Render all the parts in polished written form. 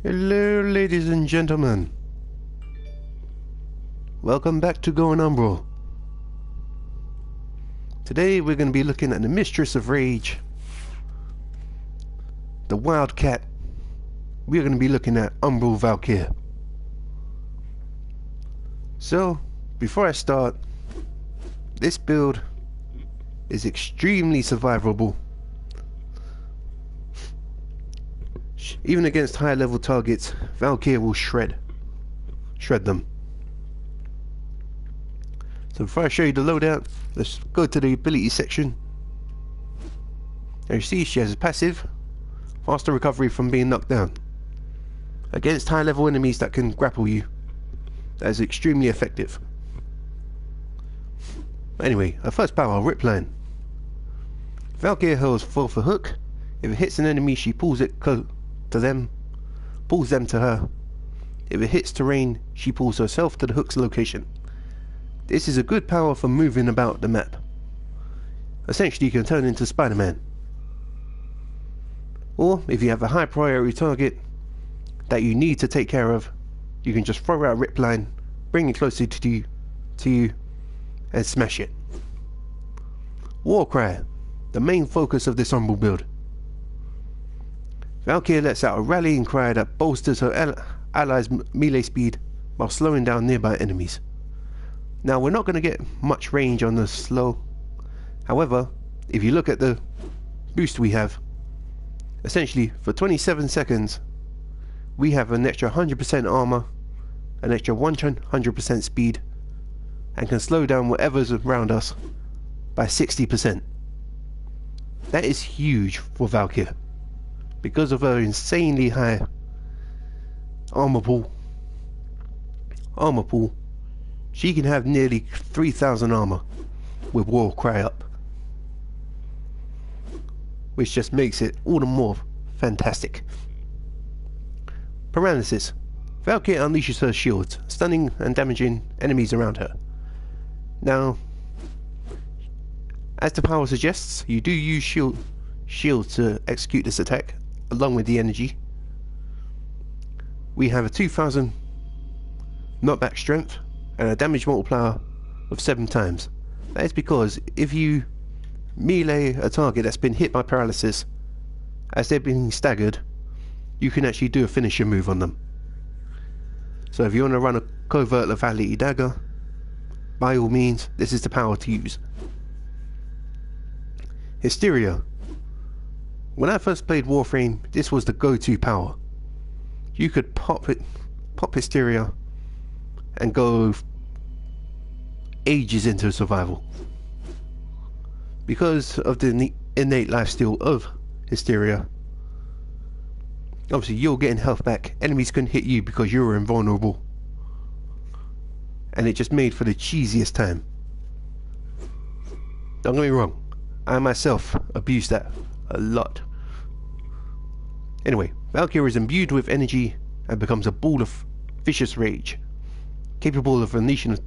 Hello, ladies and gentlemen. Welcome back to Going Umbral. Today we're going to be looking at the Mistress of Rage, the Wildcat. We're going to be looking at Umbral Valkry. So, before I start, this build is extremely survivable. Even against high level targets, Valkry will shred them. So before I show you the loadout, let's go to the ability section. As you see, she has a passive, faster recovery from being knocked down. Against high level enemies that can grapple you, that is extremely effective. Anyway, her first power, Rip Line. Valkry holds full for hook. If it hits an enemy, she pulls it to them, pulls them to her. If it hits terrain, she pulls herself to the hook's location. This is a good power for moving about the map. Essentially, you can turn into Spider-Man. Or, if you have a high priority target that you need to take care of, you can just throw out a Rip Line, bring it closer to you, and smash it. Warcry, the main focus of this Umbral build. Valkry lets out a rallying cry that bolsters her allies' melee speed while slowing down nearby enemies. Now, we're not going to get much range on the slow. However, if you look at the boost we have, essentially for 27 seconds we have an extra 100% armour, an extra 100% speed, and can slow down whatever's around us by 60%. That is huge for Valkry. Because of her insanely high armor pool, she can have nearly 3,000 armor with Warcry up, which just makes it all the more fantastic. Paralysis. Valkry unleashes her shields, stunning and damaging enemies around her. Now, as the power suggests, you do use shield to execute this attack, along with the energy. We have a 2000 knockback strength and a damage multiplier of 7 times. That is because if you melee a target that's been hit by paralysis as they're being staggered, you can actually do a finisher move on them. So if you want to run a covert lethality dagger, by all means, this is the power to use. Hysteria. When I first played Warframe, this was the go-to power. You could pop Hysteria and go ages into survival. Because of the innate lifesteal of Hysteria, obviously you're getting health back, enemies couldn't hit you because you were invulnerable, and it just made for the cheesiest time. Don't get me wrong, I myself abused that a lot. Anyway, Valkry is imbued with energy and becomes a ball of vicious rage, capable of unleashing a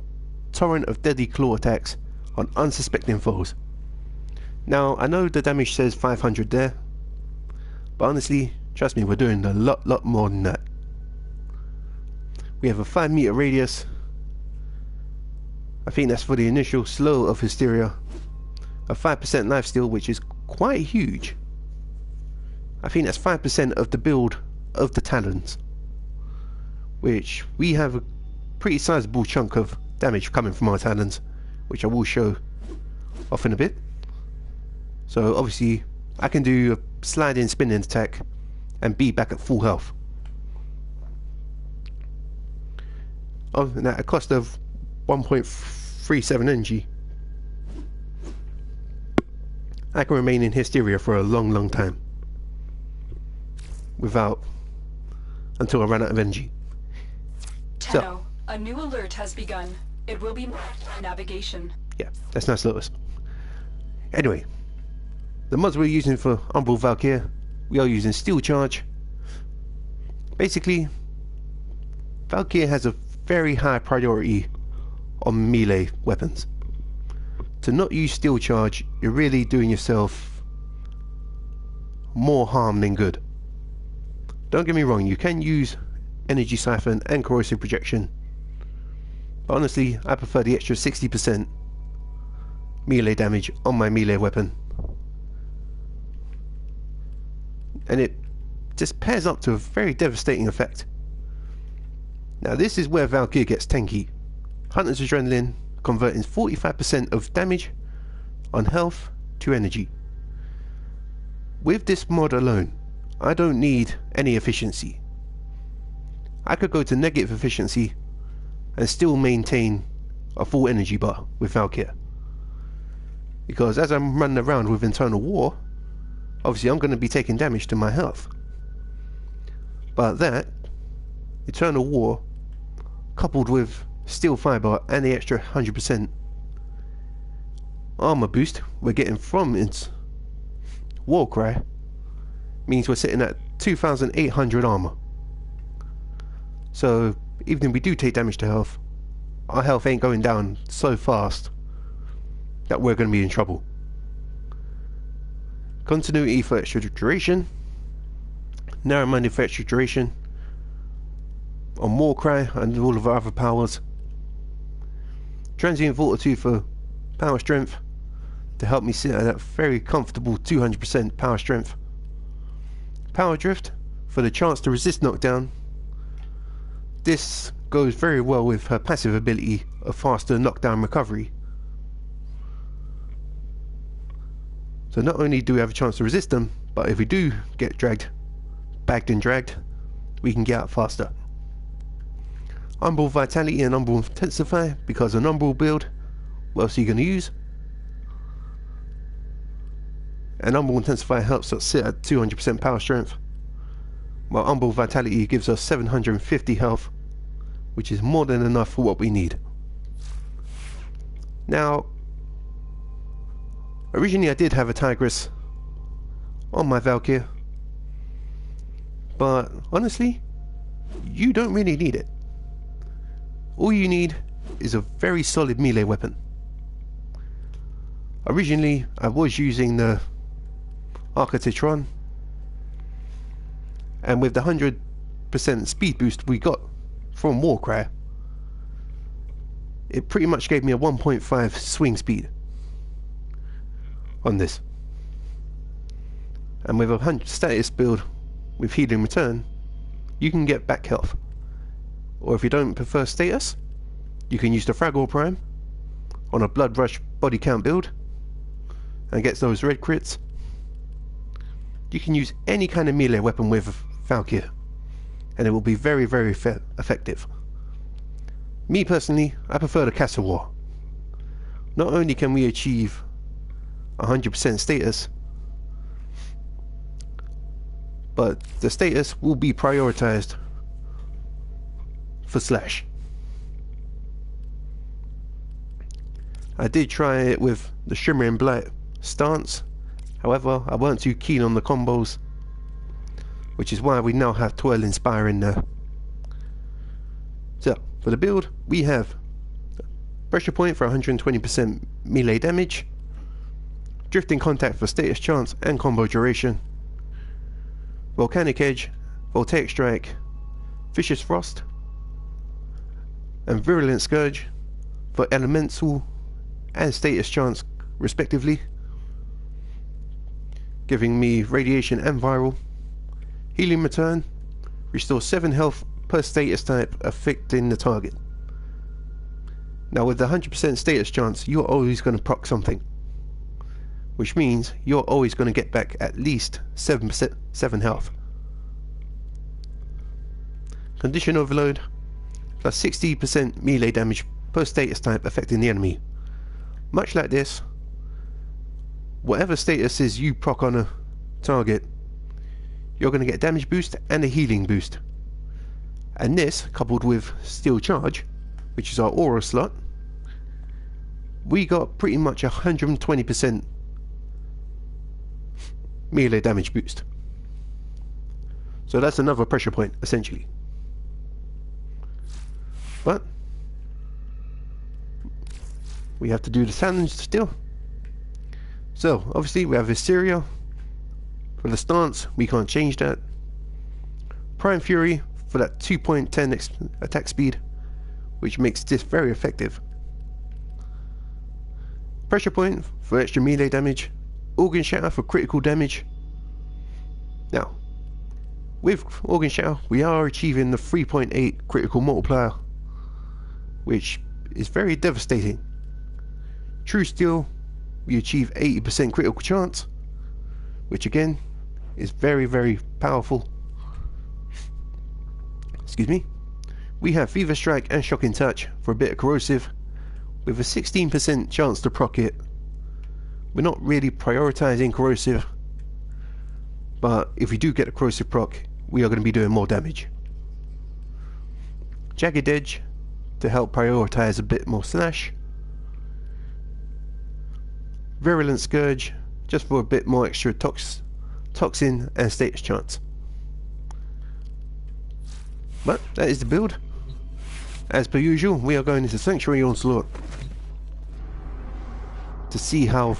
torrent of deadly claw attacks on unsuspecting foes. Now, I know the damage says 500 there, but honestly, trust me, we're doing a lot more than that. We have a 5-meter radius. I think that's for the initial slow of Hysteria. A 5% lifesteal, which is quite huge. I think that's 5% of the build of the talons, which we have a pretty sizable chunk of damage coming from our talons, which I will show off in a bit. So obviously I can do a sliding spinning attack and be back at full health. And at a cost of 1.37 energy, I can remain in Hysteria for a long time until I run out of energy. Tenno, a new alert has begun. It will be navigation. Yeah, that's nice, Lotus. Anyway, the mods we're using for Umbral Valkry, we are using Steel Charge. Basically, Valkry has a very high priority on melee weapons. To not use Steel Charge, you're really doing yourself more harm than good. Don't get me wrong, you can use energy siphon and corrosive projection, but honestly I prefer the extra 60% melee damage on my melee weapon, and it just pairs up to a very devastating effect. Now this is where Valkry gets tanky. Hunter's Adrenaline converting 45% of damage on health to energy. With this mod alone, I don't need any efficiency. I could go to negative efficiency and still maintain a full energy bar with Valkry, because as I'm running around with Internal War, obviously I'm going to be taking damage to my health, but that Eternal War coupled with Steel Fiber and the extra 100% armour boost we're getting from its Warcry means we're sitting at 2,800 armour. So even if we do take damage to health, our health ain't going down so fast that we're going to be in trouble. Continuity for extra duration, narrow-minded for extra duration on Warcry and all of our other powers, transient fortitude for power strength to help me sit at that very comfortable 200% power strength, power drift for the chance to resist knockdown. This goes very well with her passive ability of faster knockdown recovery. So not only do we have a chance to resist them, but if we do get bagged and dragged, we can get out faster. Umbral Vitality and Umbral Intensify, because an Umbral build, what else are you going to use? And Umbral Intensify helps us sit at 200% power strength, while Umbral Vitality gives us 750 health, which is more than enough for what we need. Now, originally I did have a Tigress on my Valkry, but honestly, you don't really need it. All you need is a very solid melee weapon. Originally I was using the Architectron, and with the 100% speed boost we got from Warcry, it pretty much gave me a 1.5 swing speed on this. And with a 100 status build with healing return, you can get back health. Or if you don't prefer status, you can use the Fraggle Prime on a Blood Rush body count build and get those red crits. You can use any kind of melee weapon with Valkry and it will be very, very effective. Me personally, I prefer the Castle War. Not only can we achieve 100% status, but the status will be prioritized for Slash. I did try it with the Shimmering Blight stance, however I weren't too keen on the combos, which is why we now have Toil Inspire in there. So for the build we have Pressure Point for 120% melee damage, Drifting Contact for status chance and combo duration, Volcanic Edge, Voltaic Strike, Vicious Frost, and Virulent Scourge for elemental and status chance respectively, giving me radiation and viral. Healing return, restore 7 health per status type affecting the target. Now with the 100% status chance, you're always going to proc something, which means you're always going to get back at least 7 health. Condition Overload, plus 60% melee damage per status type affecting the enemy. Much like this, whatever status is you proc on a target, you're going to get damage boost and a healing boost. And this, coupled with Steel Charge, which is our aura slot, we got pretty much 120% melee damage boost. So that's another pressure point, essentially. But we have to do the challenge still. So obviously we have Hysteria. For the stance, we can't change that. Prime Fury for that 2.10 attack speed, which makes this very effective. Pressure Point for extra melee damage. Organ Shatter for critical damage. Now, with Organ Shatter, we are achieving the 3.8 critical multiplier, which is very devastating. True Steel, we achieve 80% critical chance, which again is very, very powerful. Excuse me. We have Fever Strike and Shocking Touch for a bit of corrosive, with a 16% chance to proc it. We're not really prioritizing corrosive, but if we do get a corrosive proc, we are going to be doing more damage. Jagged Edge to help prioritize a bit more slash. Virulent Scourge just for a bit more extra toxin and status chance. But that is the build. As per usual, we are going into Sanctuary Onslaught to see how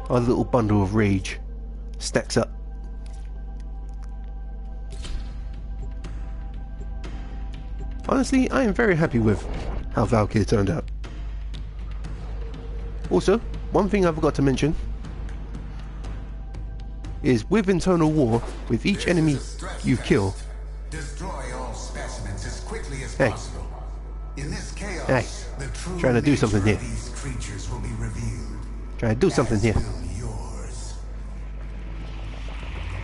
our little bundle of rage stacks up. Honestly, I am very happy with how Valkry turned out. Also, one thing I forgot to mention is with Internal War, with each enemy you kill, destroy all specimens as quickly as hey, possible. In this chaos, hey, the true trying to do something here. these creatures will be revealed. Trying to do something here. Yours.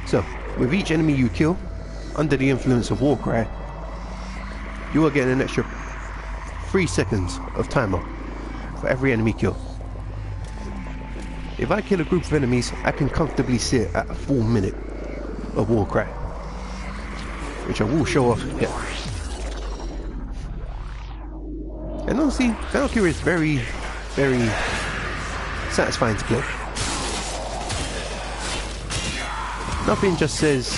So, with each enemy you kill, under the influence of Warcry, you are getting an extra 3 seconds of timer for every enemy kill. If I kill a group of enemies, I can comfortably sit at a full minute of Warcry, which I will show off here. And honestly, Valkry is very, very satisfying to play. Nothing just says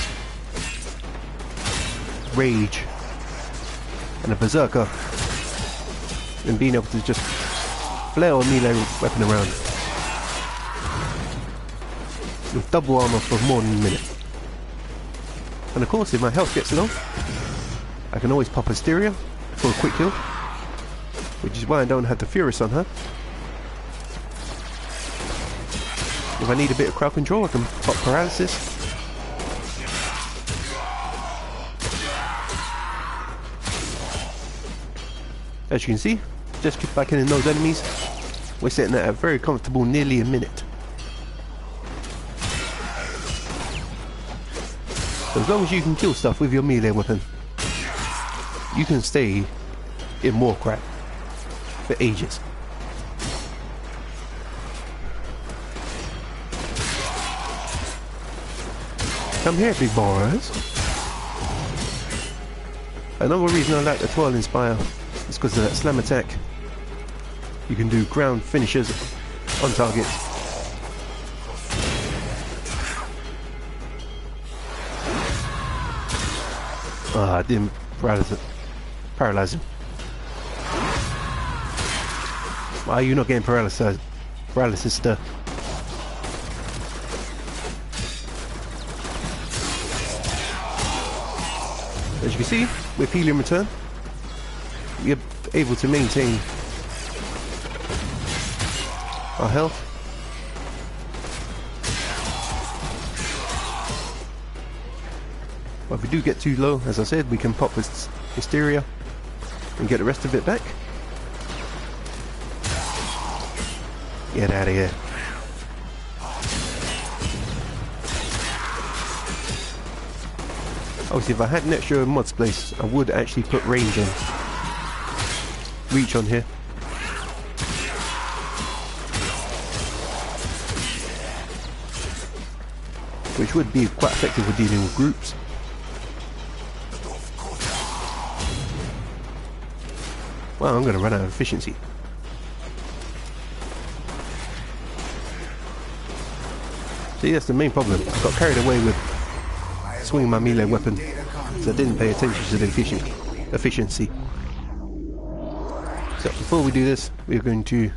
rage and a berserker and being able to just flail a melee weapon around with double armor for more than a minute. And of course, if my health gets low, I can always pop Hysteria for a quick kill, which is why I don't have the Furious on her. If I need a bit of crowd control, I can pop Paralysis. As you can see, just keep backing in those enemies. We're sitting at a very comfortable nearly a minute. So as long as you can kill stuff with your melee weapon, you can stay in Warcry for ages. Come here, big boys. Another reason I like the Twirling Spire is because of that slam attack. You can do ground finishes on target. Ah, I didn't paralyze him. Why are you not getting paralysis there? As you can see, with Helium Return, we are able to maintain our health. But if we do get too low, as I said, we can pop with Hysteria and get the rest of it back. Get out of here. Obviously, if I had an extra mods place, I would actually put range on. Reach on here. Which would be quite effective with dealing with groups. Well, I'm going to run out of efficiency. See, that's the main problem. I got carried away with swinging my melee weapon, so I didn't pay attention to the efficiency. So before we do this, we're going to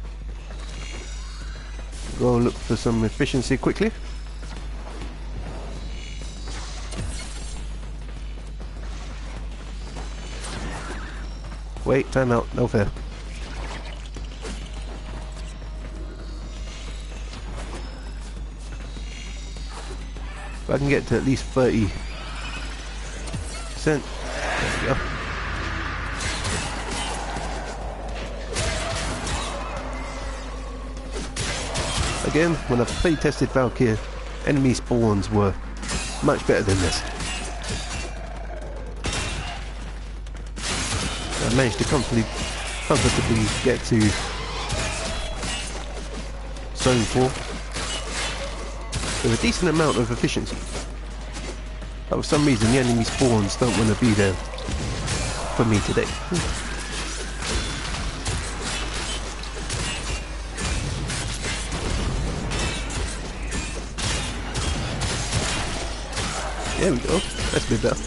go look for some efficiency quickly. Wait, time out, no fair. If I can get to at least 30%. There we go. Again, when I play tested Valkyrie, enemy spawns were much better than this. I managed to comfortably get to Zone 4 with a decent amount of efficiency. But for some reason the enemy spawns don't want to be there for me today. There we go, that's a bit better.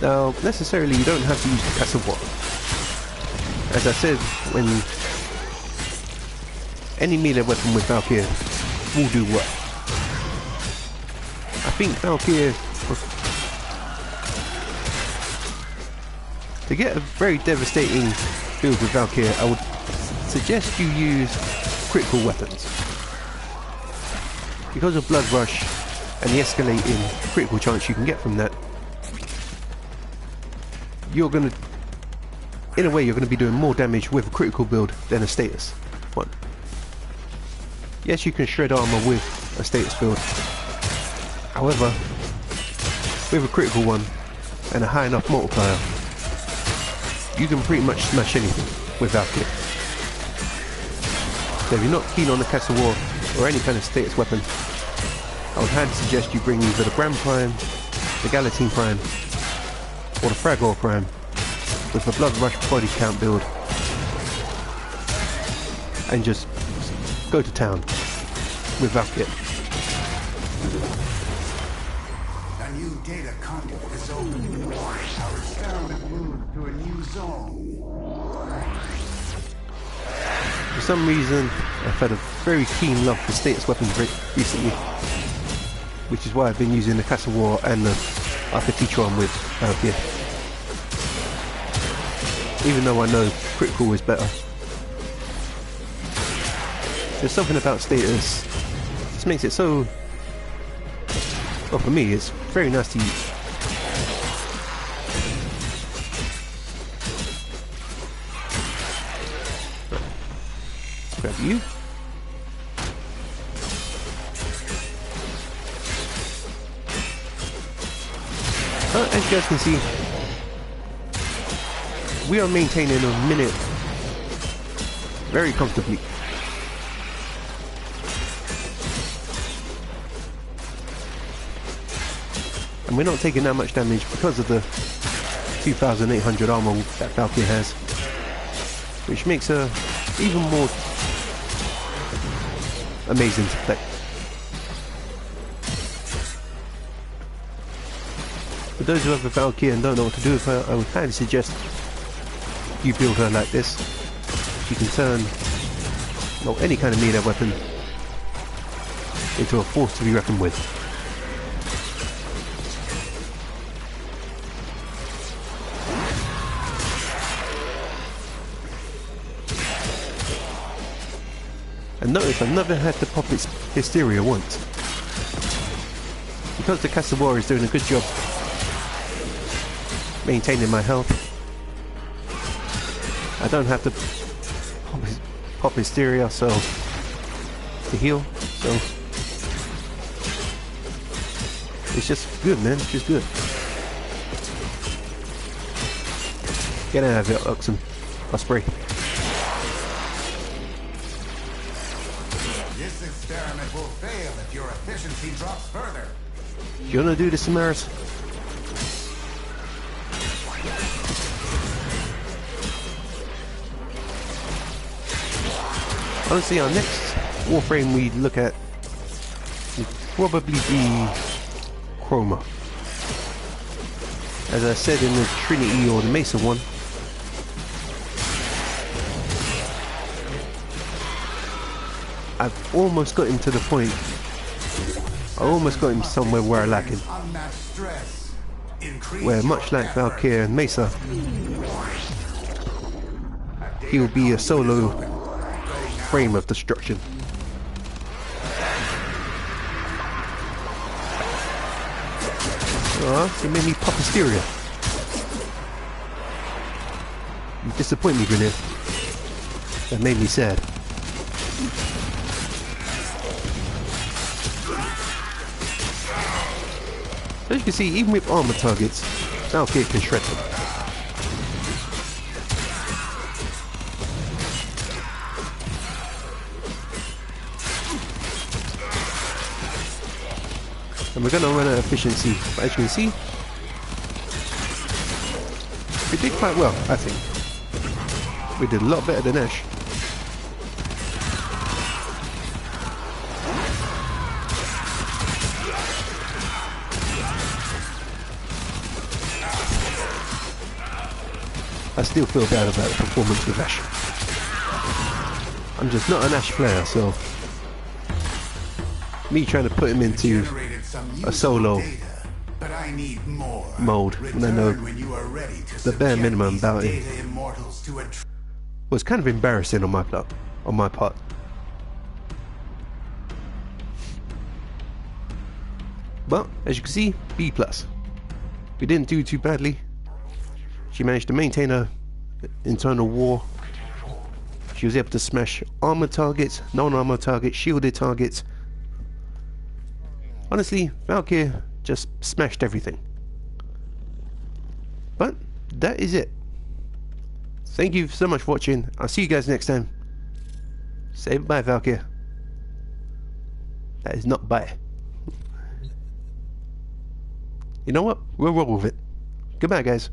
Now, necessarily you don't have to use the castle wall. As I said, when any melee weapon with Valkyrie will do well. I think Valkyrie, to get a very devastating build with Valkyrie, I would suggest you use critical weapons. Because of Blood Rush and the escalating critical chance you can get from that, you're going to, in a way, you're going to be doing more damage with a critical build than a status one. Yes, you can shred armour with a status build. However, with a critical one and a high enough multiplier, you can pretty much smash anything with Valkyrie. So if you're not keen on the Castle War or any kind of status weapon, I would highly suggest you bring either the Grand Prime, the Galatine Prime, or the Fragor Prime with the Blood Rush body count build and just go to town with Valkry. A new data conduit is open. Our experiment moves to a new zone. For some reason, I've had a very keen love for status weapons recently, which is why I've been using the Castle War and the Architectron with Valkyrie. Even though I know critical is better. There's something about status that just makes it so, well, for me it's very nice to use. Right. Grab you. As you guys can see, we are maintaining a minute very comfortably. And we're not taking that much damage because of the 2800 armour that Valkyrie has, which makes her even more amazing to play. For those who have a Valkyrie and don't know what to do with her, I would highly suggest you build her like this. You can turn any kind of melee weapon into a force to be reckoned with. And notice I've never had to pop its Hysteria once. Because the Castle War is doing a good job maintaining my health, I don't have to pop Hysteria to heal, so it's just good, man. It's just good. Get out of it, Oxen. I'll spray. This experiment will fail if your efficiency drops further. You wanna do this, Samaris? Honestly, our next Warframe we look at will probably be Chroma. As I said in the Trinity or the Mesa one, I've almost got him to the point. I almost got him somewhere where I like him. Where, much like Valkry and Mesa, he'll be a solo frame of destruction. He made me pop Hysteria. You disappoint me, Grenade. That made me sad. As you can see, even with armor targets, Valkry can shred them. And we're going to run out of efficiency, but as you can see, we did quite well, I think. We did a lot better than Ash. I still feel bad about the performance with Ash. I'm just not an Ash player, so me trying to put him into a solo mode when I know the bare minimum about it was kind of embarrassing on my part. But as you can see, B+. We didn't do too badly. She managed to maintain her internal war. She was able to smash armor targets, non-armor targets, shielded targets. Honestly, Valkry just smashed everything. But that is it. Thank you so much for watching. I'll see you guys next time. Say bye, Valkry. That is not bye. You know what? We'll roll with it. Goodbye, guys.